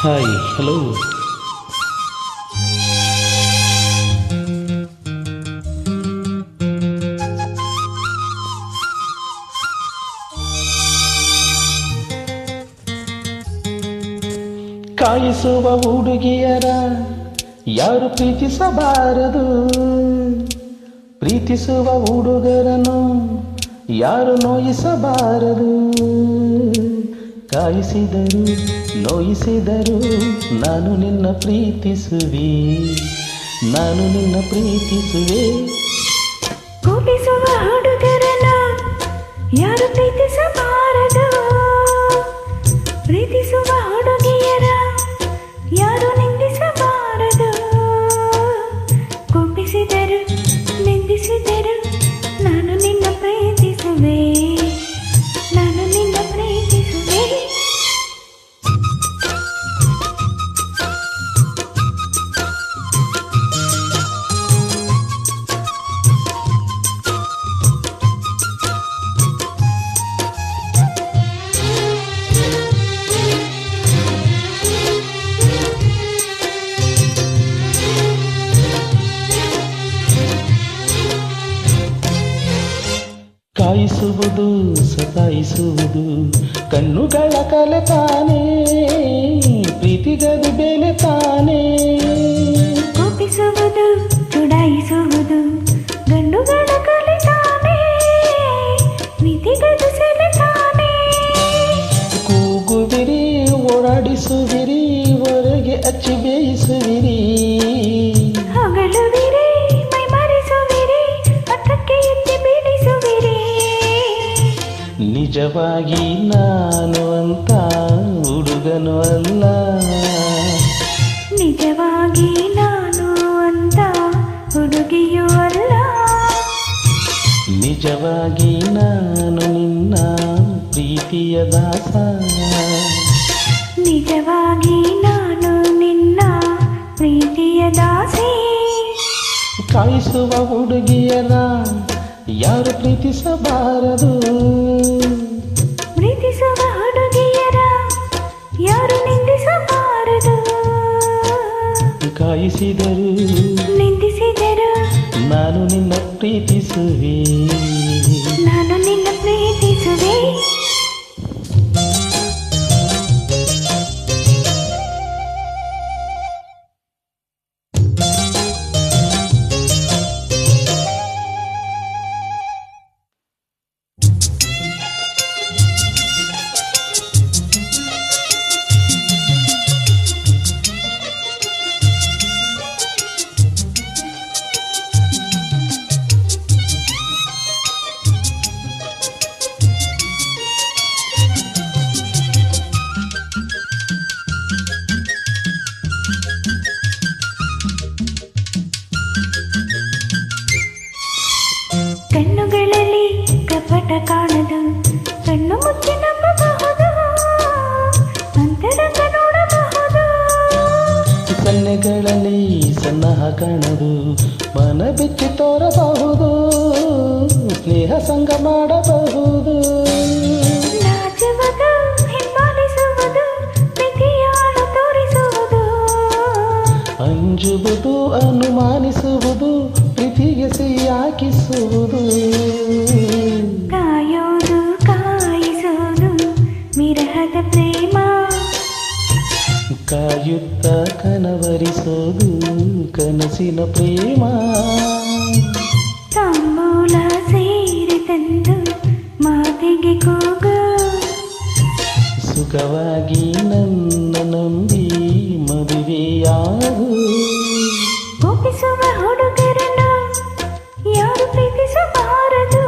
Hi hello. ಕಾಯಿಸುವ ಹುಡುಗಿಯರ ಯಾರು ಪ್ರೀತಿಸಬಾರದು, ಪ್ರೀತಿಸುವ ಹುಡುಗರನ್ನು ಯಾರು ನೋಯಿಸಬಾರದು. ಕಾಯಿಸಿದರು ನೋಯಿಸಿದರು ನಾನು ನಿನ್ನ ಪ್ರೀತಿಸುವೆ, ನಾನು ನಿನ್ನ ಪ್ರೀತಿಸುವೆ. ಕೋಪಿಸುವ ಹುಡುಗರನ್ನು ಯಾರು ಪ್ರೀತಿಸಬಾರದು, ಪ್ರೀತಿಸುವ ಹುಡುಗಿಯರ ಯಾರು ನಿಂದಿಸಬಾರದು. ಕೋಪಿಸಿದರು ನಿಂದಿಸಿದರು ನಾನು ನಿನ್ನ ಪ್ರೀತಿಸುವೆ, ನಾನು ನಿನ್ನ ಪ್ರೀತಿಸುವೆ. ಕಾಯಿಸುವುದು ಸತಾಯಿಸುವುದು ಕಣ್ಣುಗಳ ಕಲೆ ತಾನೇ, ಪ್ರೀತಿಗದು ಬೆಲೆ ತಾನೇ. ಕೋಪಿಸುವುದು ಚುಡಾಯಿಸುವುದು ಗಂಡುಗಳ ಕಲೆ ತಾನೇ, ಪ್ರೀತಿಗದು ಸೆಲೆ ತಾನೇ. ಕೂಗುವಿರಿ ಓಡಾಡಿಸುವಿರಿ ಹೊರಗೆ ಅಚ್ಚಿ ಬೇಯಿಸುವಿರಿ, ಹೊಗಳುವಿರಿ ಮೈ ಮರೆಸುವಿರಿ ಹಠಕ್ಕೆ ಎತ್ತಿ ಬಿಡಿಸುವಿರಿ. ನಿಜವಾಗಿ ನಾನು ಅಂತ ಹುಡುಗನು ಅಲ್ಲ, ನಿಜವಾಗಿ ನಾನು ಅಂತ ಹುಡುಗಿಯೂ ಅಲ್ಲ. ನಿಜವಾಗಿ ನಾನು ನಿನ್ನ ಪ್ರೀತಿಯ ದಾಸ, ನಿಜವಾಗಿ ನಾನು ನಿನ್ನ ಪ್ರೀತಿಯ ದಾಸಿ. ಕಾಯಿಸುವ ಹುಡುಗಿಯರ ಯಾರು ಪ್ರೀತಿಸಬಾರದು, ಪ್ರೀತಿಸುವ ಹುಡುಗಿಯರ ಯಾರು ನಿಂದಿಸಬಾರದು. ಕಾಯಿಸಿದರು ನಿಂದಿಸಿದರು ನಾನು ನಿನ್ನ ಪ್ರೀತಿಸುವೆ, ನಾನು ನಿನ್ನ ಪ್ರೀತಿಸುವೆ. ಕಣ್ಣುಗಳಲ್ಲಿ ಕಪಟ ಕಾಣದು, ಕಣ್ಣು ಮುಚ್ಚಿ ನಂಬಬಹುದು, ಅಂತರಂಗ ನೋಡಬಹುದು. ಸನ್ನೆಗಳಲ್ಲಿ ಸನ್ನಹ ಕಾಣದು, ಮನ ಬಿಚ್ಚಿ ತೋರಬಹುದು, ಸ್ನೇಹ ಸಂಗ ಮಾಡಬಹುದು. ನಾಚುವುದು ಹಿಂಬಾಲಿಸುವುದು ಪ್ರೀತಿಯಾಳ ತೋರಿಸುವುದು, ಅಂಜುವುದು ಅನುಮಾನಿಸುವುದು ಪ್ರೀತಿಗೆ ಸಿಹಿಯಾಕಿಸುವುದು. ಕಾಯೋದು ಕಾಯಿಸೋದು ವಿರಹದ ಪ್ರೇಮ, ಕಾಯುತ್ತ ಕನವರಿಸೋದು ಕನಸಿನ ಪ್ರೇಮ. ತಾಂಬೂಲ ಸೇರಿ ತಂದು ಮಾತಿಗೆ ಕೂಗು, ಸುಖವಾಗಿ ನನ್ನ ನಂಬಿ ಮದುವೆಯಾಗು. ಕೋಪಿಸುವ ಹುಡುಗರನ್ನು ಯಾರು ಪ್ರೀತಿಸಬಾರದು,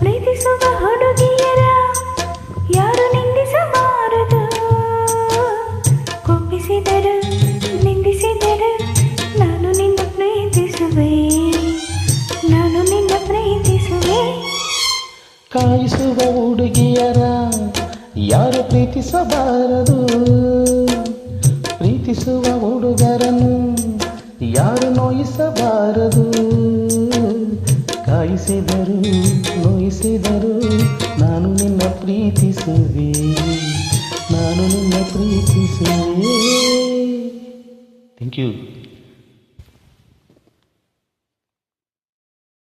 ಪ್ರೀತಿಸುವ ಹುಡುಗಿಯರ ಯಾರು ನಿಂದಿಸಬಾರದು. ಕೋಪಿಸಿದರು ನಿಂದಿಸಿದರು ನಾನು ನಿನ್ನ ಪ್ರೀತಿಸುವೆ, ನಾನು ನಿನ್ನ ಪ್ರೀತಿಸುವೆ. ಕಾಯಿಸುವ ಹುಡುಗಿಯರ ಯಾರು ಪ್ರೀತಿಸಬಾರದು, ಪ್ರೀತಿಸುವ ಹುಡುಗರನ್ನು ಯಾರು ನೋಯಿಸಬಾರದು. ಕಾಯಿಸಿದರು ನೋಯಿಸಿದರು ನಾನು ನಿನ್ನ ಪ್ರೀತಿಸುವೆ, ನಾನು ನಾನು ನಿನ್ನ ಪ್ರೀತಿಸುವೆ. Thank you.